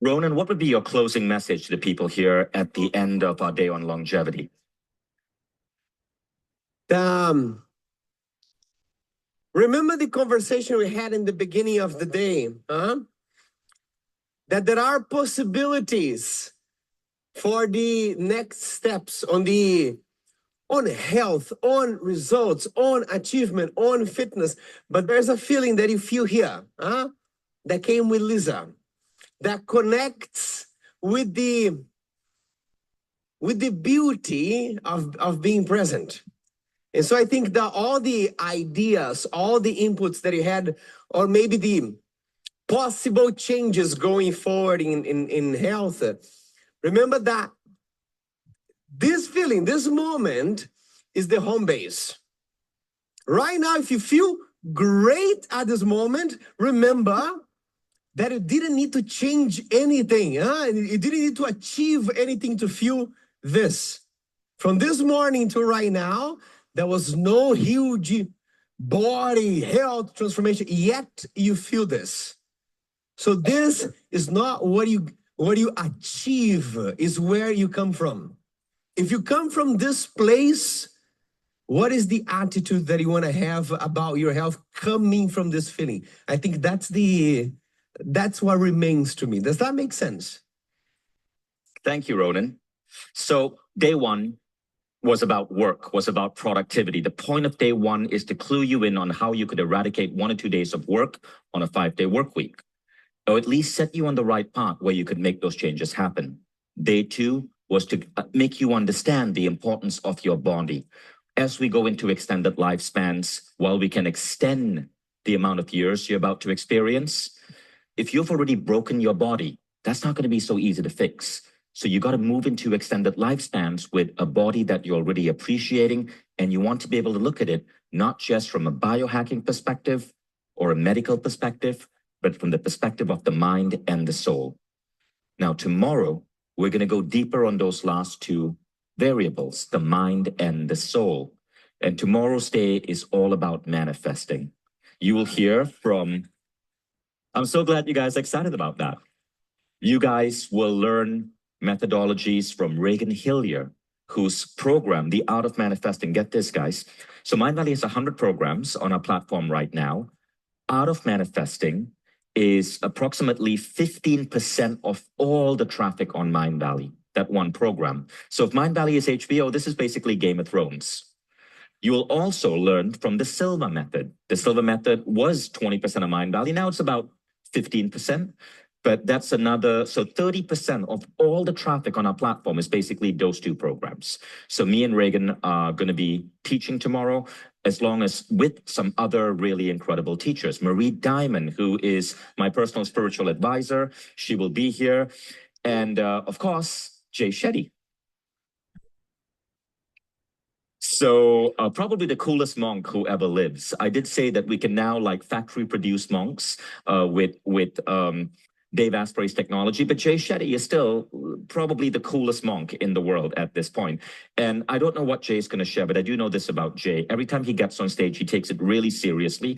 Ronan, what would be your closing message to the people here at the end of our day on longevity? Remember the conversation we had in the beginning of the day, that there are possibilities for the next steps on health, on results, on achievement, on fitness. But there's a feeling that you feel here, that came with Lisa, that connects with the beauty of being present. And so I think that all the ideas, all the inputs that you had, or maybe the possible changes going forward in health, remember that this feeling, this moment is the home base. Right now, if you feel great at this moment, remember that you didn't need to change anything. You didn't need to achieve anything to feel this. From this morning to right now, there was no huge body health transformation, yet you feel this. So this is not what you achieve, is where you come from. If you come from this place, what is the attitude that you want to have about your health coming from this feeling? I think that's what remains to me. Does that make sense? Thank you, Ronan. So day one was about work, was about productivity. The point of day one is to clue you in on how you could eradicate 1 or 2 days of work on a 5-day work week, or at least set you on the right path where you could make those changes happen. Day two was to make you understand the importance of your body. As we go into extended lifespans, while we can extend the amount of years you're about to experience, if you've already broken your body, that's not going to be so easy to fix. So you got to move into extended lifespans with a body that you're already appreciating, and you want to be able to look at it not just from a biohacking perspective or a medical perspective, but from the perspective of the mind and the soul. Now, tomorrow, we're going to go deeper on those last two variables, the mind and the soul. And tomorrow's day is all about manifesting. You will hear from, I'm so glad you guys are excited about that. You guys will learn methodologies from Reagan Hillier, whose program, The Art of Manifesting, get this, guys. So MindValley has 100 programs on our platform right now. Art of Manifesting is approximately 15% of all the traffic on MindValley, that one program. So if MindValley is HBO, this is basically Game of Thrones. You will also learn from the Silva method. The Silva method was 20% of MindValley. Now it's about 15%. But that's another, so 30% of all the traffic on our platform is basically those two programs. So me and Reagan are going to be teaching tomorrow, as long as with some other really incredible teachers. Marie Diamond, who is my personal spiritual advisor, she will be here. And of course, Jay Shetty. So probably the coolest monk who ever lives. I did say that we can now like factory produce monks with Dave Asprey's technology, but Jay Shetty is still probably the coolest monk in the world at this point. And I don't know what Jay is going to share, but I do know this about Jay. Every time he gets on stage, he takes it really seriously.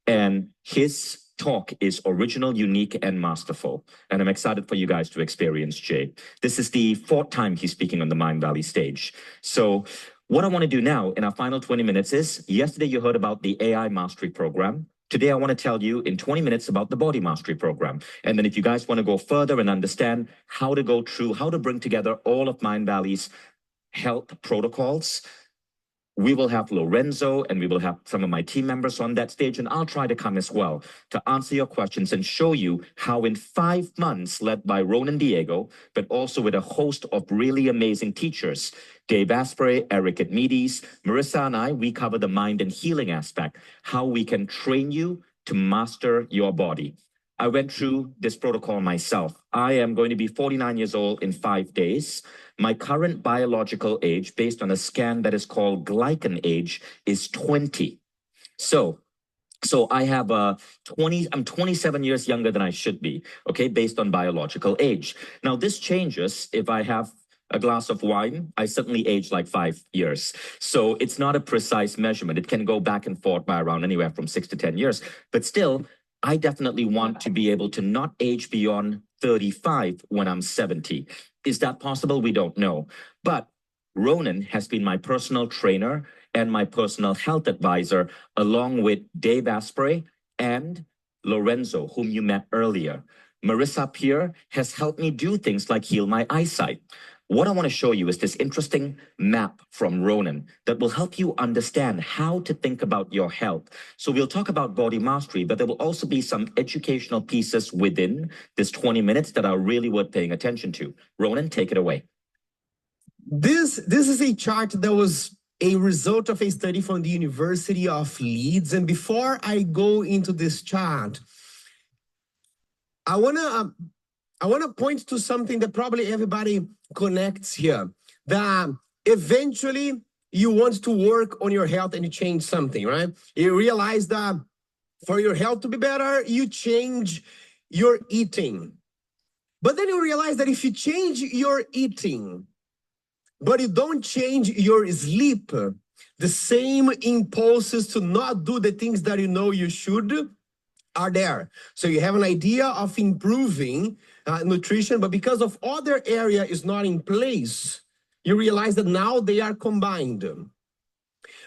And his talk is original, unique, and masterful. And I'm excited for you guys to experience Jay. This is the 4th time he's speaking on the MindValley stage. So what I want to do now in our final 20 minutes is, yesterday you heard about the AI Mastery Program. Today, I want to tell you in 20 minutes about the Body Mastery Program. And then if you guys want to go further and understand how to go through, how to bring together all of MindValley's health protocols, we will have Lorenzo and we will have some of my team members on that stage, and I'll try to come as well to answer your questions and show you how in 5 months, led by Ronan Diego, but also with a host of really amazing teachers, Dave Asprey, Eric Admides, Marissa and I, we cover the mind and healing aspect, how we can train you to master your body. I went through this protocol myself. I am going to be 49 years old in 5 days. My current biological age, based on a scan that is called glycan age, is 20. So I have I'm 27 years younger than I should be, okay, based on biological age. Now, this changes if I have a glass of wine. I suddenly age like 5 years. So it's not a precise measurement. It can go back and forth by around anywhere from 6 to 10 years. But still, I definitely want to be able to not age beyond 35 when I'm 70. Is that possible? We don't know. But Ronan has been my personal trainer and my personal health advisor, along with Dave Asprey and Lorenzo, whom you met earlier. Marissa Pierre has helped me do things like heal my eyesight. What I want to show you is this interesting map from Ronan that will help you understand how to think about your health. So we'll talk about body mastery, but there will also be some educational pieces within this 20 minutes that are really worth paying attention to. Ronan, take it away. This is a chart that was a result of a study from the University of Leeds. And before I go into this chart, I wanna point to something that probably everybody connects here. That eventually you want to work on your health and you change something, right? You realize that for your health to be better, you change your eating. But then you realize that if you change your eating, but you don't change your sleep, the same impulses to not do the things that you know you should are there. So you have an idea of improving nutrition, but because of other area is not in place, you realize that now they are combined.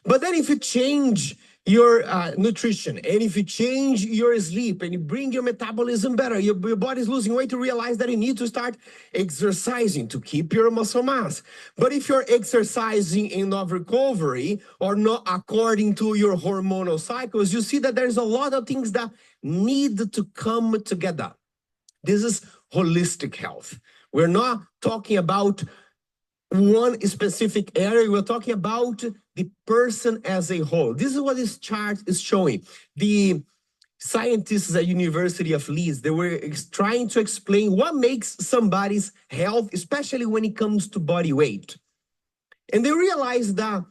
But then if you change your nutrition, and if you change your sleep and you bring your metabolism better, your body's losing weight, to realize that you need to start exercising to keep your muscle mass. But if you're exercising in of recovery or not according to your hormonal cycles, you see that there's a lot of things that need to come together. This is holistic health. We're not talking about one specific area, we're talking about the person as a whole. This is what this chart is showing. The scientists at University of Leeds, they were trying to explain what makes somebody's health, especially when it comes to body weight. And they realized that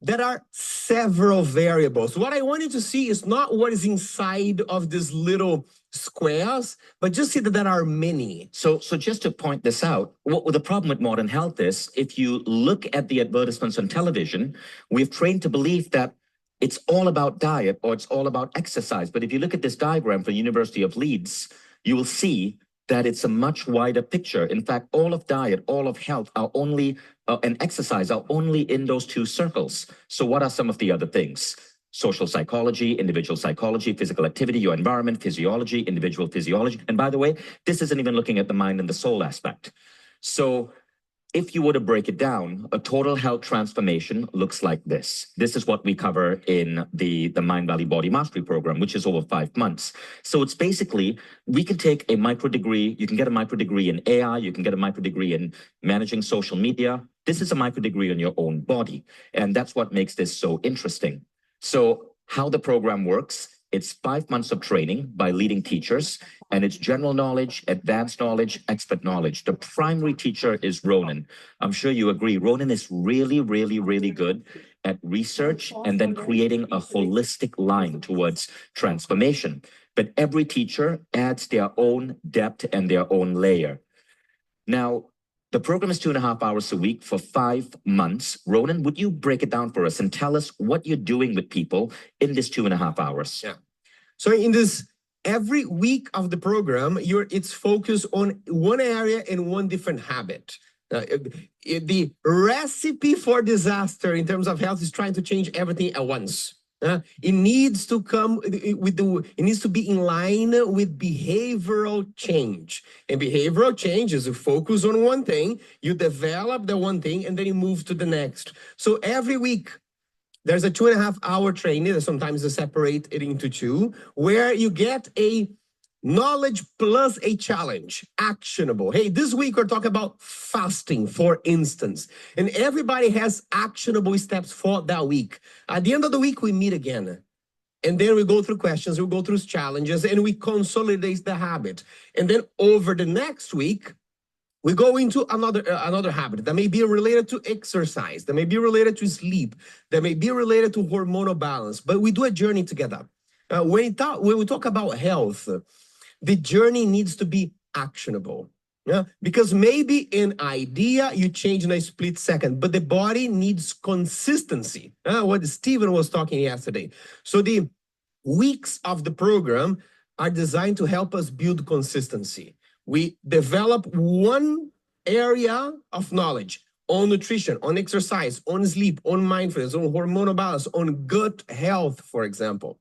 there are several variables. What I want you to see is not what is inside of these little squares, but just see that there are many. So just to point this out, what the problem with modern health is, if you look at the advertisements on television, we've trained to believe that it's all about diet or it's all about exercise. But if you look at this diagram from University of Leeds, you will see that it's a much wider picture. In fact, all of diet, all of health are only, and exercise are only in those two circles. So what are some of the other things? Social psychology, individual psychology, physical activity, your environment, physiology, individual physiology. And by the way, this isn't even looking at the mind and the soul aspect. So if you were to break it down, a total health transformation looks like this. This is what we cover in the MindValley Body Mastery Program, which is over 5 months. So it's basically, we can take a micro degree, you can get a micro degree in AI, you can get a micro degree in managing social media. This is a micro degree on your own body. And that's what makes this so interesting. So how the program works, it's 5 months of training by leading teachers, and it's general knowledge, advanced knowledge, expert knowledge. The primary teacher is Ronan. I'm sure you agree. Ronan is really, really, really good at research and then creating a holistic line towards transformation. But every teacher adds their own depth and their own layer. Now, the program is 2.5 hours a week for 5 months. Ronan, would you break it down for us and tell us what you're doing with people in this 2.5 hours? Yeah. So in this, every week of the program, it's focused on one area and one different habit. The recipe for disaster in terms of health is trying to change everything at once. It needs to come with it needs to be in line with behavioral change. And behavioral change is you focus on one thing, you develop the one thing, and then you move to the next. So every week, there's a 2.5 hour training that sometimes is separated into two, where you get a knowledge plus a challenge, actionable. Hey, this week we're talking about fasting, for instance, and everybody has actionable steps for that week. At the end of the week, we meet again. And then we go through questions, we go through challenges, and we consolidate the habit. And then over the next week, we go into another habit that may be related to exercise, that may be related to sleep, that may be related to hormonal balance, but we do a journey together. When we talk about health, the journey needs to be actionable. Yeah, because maybe an idea you change in a split second, but the body needs consistency. What Stephen was talking yesterday. So the weeks of the program are designed to help us build consistency. We develop one area of knowledge on nutrition, on exercise, on sleep, on mindfulness, on hormonal balance, on gut health, for example.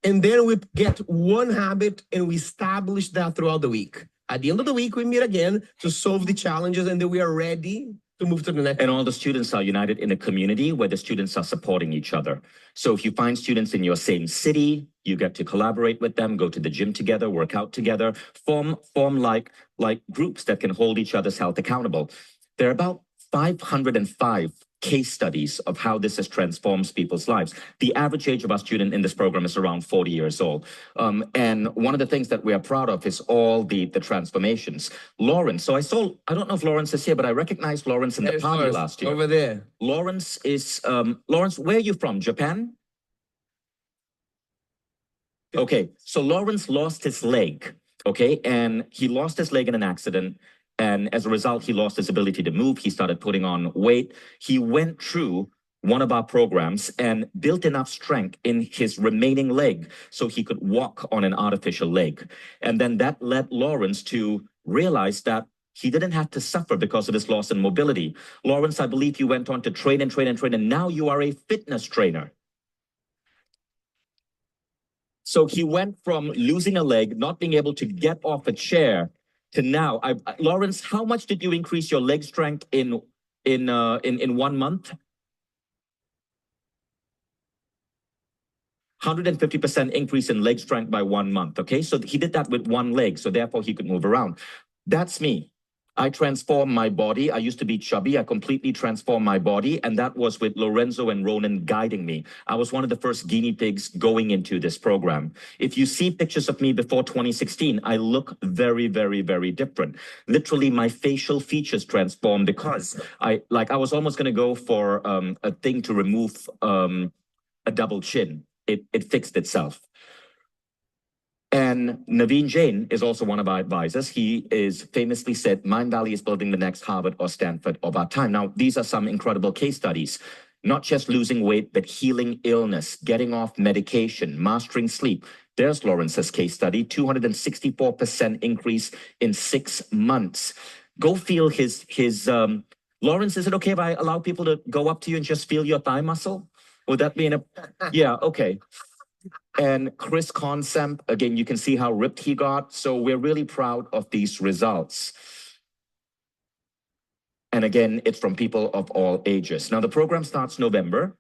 And then we get one habit and we establish that throughout the week. At the end of the week, we meet again to solve the challenges, and then we are ready to move to the next. And all the students are united in a community where the students are supporting each other. So if you find students in your same city, you get to collaborate with them, go to the gym together, work out together, form like groups that can hold each other's health accountable. There are about 505 case studies of how this has transformed people's lives. The average age of our student in this program is around 40 years old. And one of the things that we are proud of is all the transformations. Lawrence, so I don't know if Lawrence is here, but I recognized Lawrence in the party last year. Over there. Lawrence is, Lawrence, where are you from? Japan? Okay, so Lawrence lost his leg, okay? And he lost his leg in an accident. And as a result, he lost his ability to move. He started putting on weight. He went through one of our programs and built enough strength in his remaining leg so he could walk on an artificial leg. And then that led Lawrence to realize that he didn't have to suffer because of his loss in mobility. Lawrence, I believe you went on to train and train and train, and now you are a fitness trainer. So he went from losing a leg, not being able to get off a chair, to now. Lawrence, how much did you increase your leg strength in 1 month? 150% increase in leg strength by 1 month. Okay, so he did that with one leg, so therefore he could move around. That's me. I transformed my body. I used to be chubby. I completely transformed my body. And that was with Lorenzo and Ronan guiding me. I was one of the first guinea pigs going into this program. If you see pictures of me before 2016, I look very, very, very different. Literally, my facial features transformed because I was almost going to go for a thing to remove a double chin. It fixed itself. And Naveen Jain is also one of our advisors. He is famously said, MindValley is building the next Harvard or Stanford of our time. Now, these are some incredible case studies, not just losing weight, but healing illness, getting off medication, mastering sleep. There's Lawrence's case study, 264% increase in 6 months. Go feel his Lawrence, is it okay if I allow people to go up to you and just feel your thigh muscle? Would that be yeah, okay. And Chris Consemp, again, you can see how ripped he got. So we're really proud of these results. And again, it's from people of all ages. Now, the program starts November.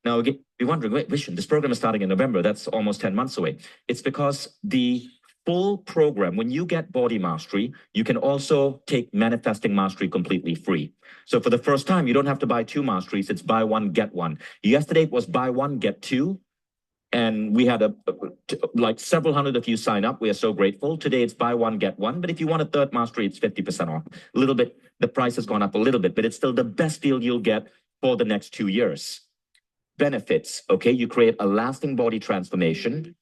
Now, again, you're wondering, wait, Vishen, this program is starting in November. That's almost 10 months away. It's because the full program, when you get Body Mastery, you can also take Manifesting Mastery completely free. So for the first time, you don't have to buy 2 masteries. It's buy one, get one. Yesterday, it was buy one, get 2. And we had like several hundred of you sign up. We are so grateful. Today it's buy one, get one. But if you want a 3rd mastery, it's 50% off. A little bit, the price has gone up a little bit, but it's still the best deal you'll get for the next 2 years. Benefits, okay? You create a lasting body transformation.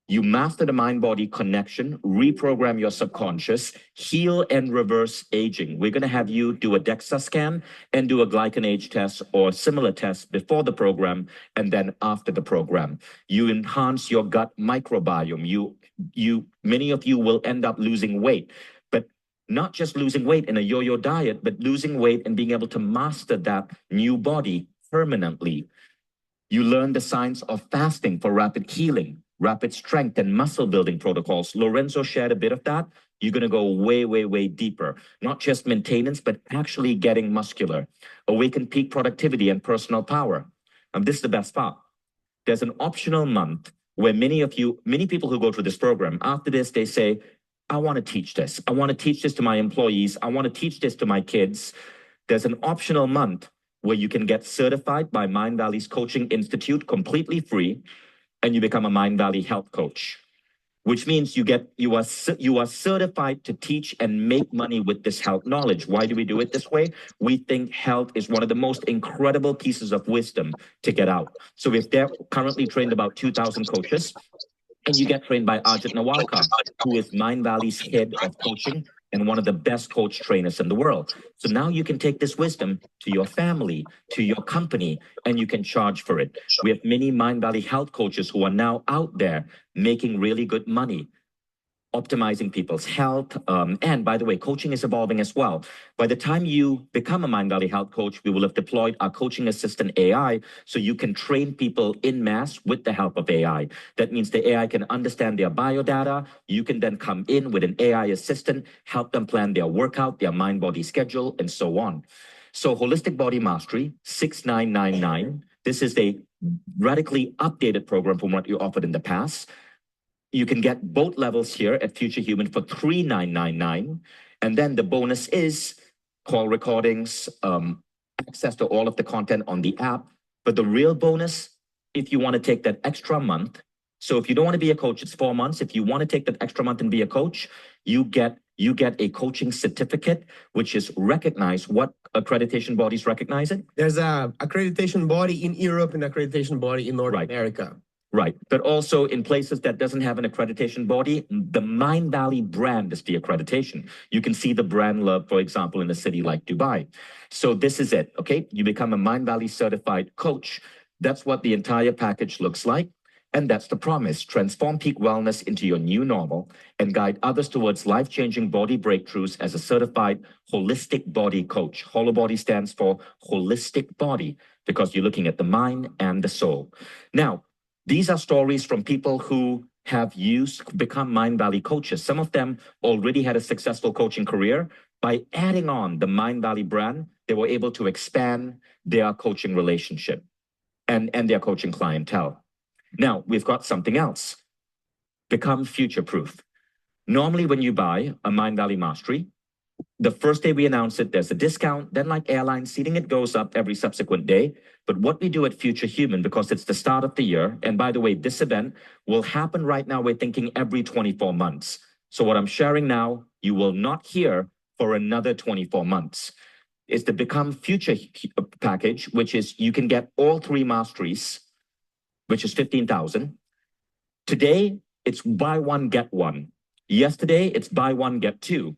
You master the mind-body connection, reprogram your subconscious, heal and reverse aging. We're going to have you do a DEXA scan and do a glycan age test or similar tests before the program and then after the program. You enhance your gut microbiome. Many of you will end up losing weight, but not just losing weight in a yo-yo diet, but losing weight and being able to master that new body permanently. You learn the science of fasting for rapid healing, rapid strength and muscle building protocols. Lorenzo shared a bit of that. You're going to go way, way, way deeper. Not just maintenance, but actually getting muscular. Awaken peak productivity and personal power. This is the best part. There's an optional month where many people who go through this program, after this, they say, I want to teach this. I want to teach this to my employees. I want to teach this to my kids. There's an optional month where you can get certified by MindValley's Coaching Institute completely free, and you become a MindValley health coach, which means you are certified to teach and make money with this health knowledge. Why do we do it this way? We think health is one of the most incredible pieces of wisdom to get out. So if they're currently trained about 2,000 coaches, and you get trained by Ajit Nawalkar, who is MindValley's head of coaching, and one of the best coach trainers in the world. So now you can take this wisdom to your family, to your company, and you can charge for it. We have many MindValley health coaches who are now out there making really good money, optimizing people's health. And by the way, coaching is evolving as well. By the time you become a MindValley health coach, we will have deployed our coaching assistant AI so you can train people in mass with the help of AI. That means the AI can understand their biodata. You can then come in with an AI assistant, help them plan their workout, their mind-body schedule, and so on. So Holistic Body Mastery, 6999. This is a radically updated program from what you offered in the past. You can get both levels here at Future Human for $3,999. And then the bonus is call recordings, access to all of the content on the app. But the real bonus, if you want to take that extra month, so if you don't want to be a coach, it's 4 months. If you want to take that extra month and be a coach, you get a coaching certificate, which is recognized. What accreditation bodies recognize it? There's a accreditation body in Europe and accreditation body in North America. Right, but also in places that doesn't have an accreditation body, the MindValley brand is the accreditation. You can see the brand love, for example, in a city like Dubai. So this is it, okay? You become a MindValley certified coach. That's what the entire package looks like. And that's the promise. Transform peak wellness into your new normal and guide others towards life-changing body breakthroughs as a certified holistic body coach. HoloBody stands for holistic body because you're looking at the mind and the soul. Now, these are stories from people who have become MindValley coaches. Some of them already had a successful coaching career. By adding on the MindValley brand, they were able to expand their coaching relationship and their coaching clientele. Now, we've got something else. Become future-proof. Normally, when you buy a MindValley Mastery, the first day we announce it, there's a discount. Then like airline seating, it goes up every subsequent day. But what we do at Future Human, because it's the start of the year, and by the way, this event will happen right now, we're thinking every 24 months. So what I'm sharing now, you will not hear for another 24 months. Is the Become Future package, which is you can get all 3 masteries, which is 15,000. Today, it's buy one, get one. Yesterday, it's buy one, get 2.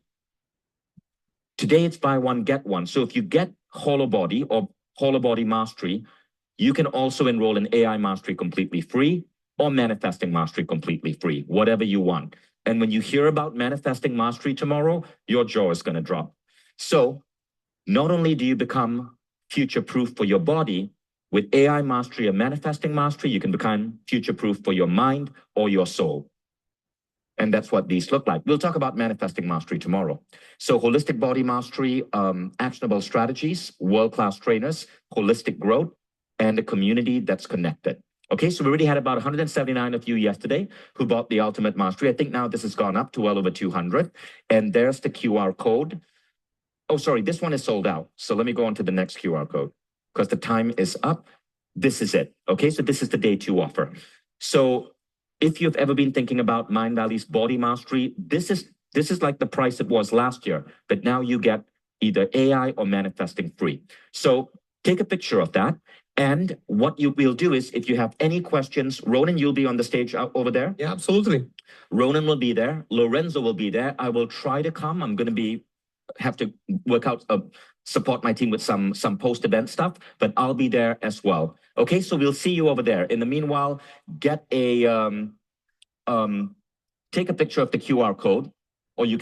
Today, it's buy one, get one. So if you get HoloBody or HoloBody Mastery, you can also enroll in AI Mastery completely free or Manifesting Mastery completely free, whatever you want. And when you hear about Manifesting Mastery tomorrow, your jaw is going to drop. So not only do you become future-proof for your body, with AI Mastery or Manifesting Mastery, you can become future-proof for your mind or your soul. And that's what these look like. We'll talk about Manifesting Mastery tomorrow. So Holistic Body Mastery, actionable strategies, world-class trainers, holistic growth, and a community that's connected. Okay, so we already had about 179 of you yesterday who bought the Ultimate Mastery. I think now this has gone up to well over 200. And there's the QR code. Oh, sorry, this one is sold out. So let me go on to the next QR code because the time is up. This is it. Okay, so this is the day 2 offer. So if you've ever been thinking about MindValley's Body Mastery, this is like the price it was last year, but now you get either AI or Manifesting free. So take a picture of that. And what you will do is if you have any questions, Ronan, you'll be on the stage over there. Yeah, absolutely. Ronan will be there. Lorenzo will be there. I will try to come. I'm going to have to work out, support my team with some post-event stuff, but I'll be there as well. Okay, so we'll see you over there. In the meanwhile, get a take a picture of the QR code, or you can